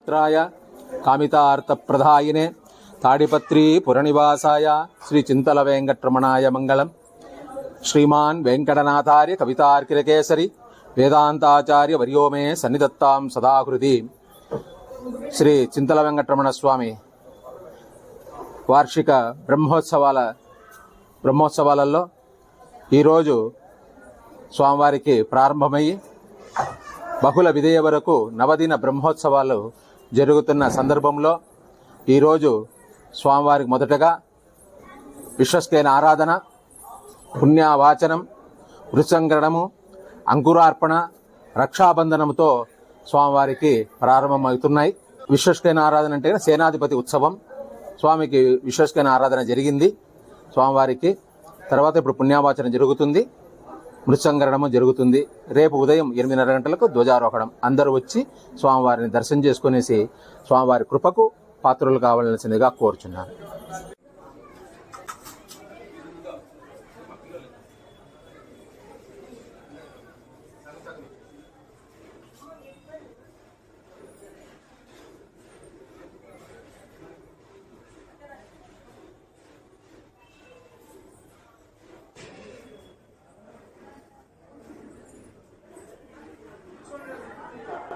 త్రాయ కామితార్థప్రదాయినే తాడిపత్రి పురనివాసాయ శ్రీ చింతల వెంకటరమణాయ మంగళం. శ్రీమాన్ వెంకటనాథార్య కవితార్కిరకేసరి వేదాంతాచార్య వర్యో మే సన్నిధత్తాం సదాహృది. శ్రీ చింతల వెంకటరమణ స్వామి వార్షిక బ్రహ్మోత్సవాలలో ఈరోజు స్వామివారికి ప్రారంభమయ్యి బహుళ విధేయ వరకు నవదిన బ్రహ్మోత్సవాలు జరుగుతున్న సందర్భంలో ఈరోజు స్వామివారికి మొదటగా విశ్వస్కైన ఆరాధన, పుణ్యవాచనం, వృత్సంకరణము, అంకురార్పణ, రక్షాబంధనంతో స్వామివారికి ప్రారంభమవుతున్నాయి. విశ్వస్కైన ఆరాధన అంటే సేనాధిపతి ఉత్సవం. స్వామికి విశ్వస్కైన ఆరాధన జరిగింది స్వామివారికి. తర్వాత ఇప్పుడు పుణ్యవాచనం జరుగుతుంది, మృత్సంకరణము జరుగుతుంది. రేపు ఉదయం 8:30 గంటలకు ధ్వజారోహణం. అందరూ వచ్చి స్వామివారిని దర్శనం చేసుకునేసి స్వామివారి కృపకు పాత్రులు కావాల్సిందిగా కోరుచున్నాను.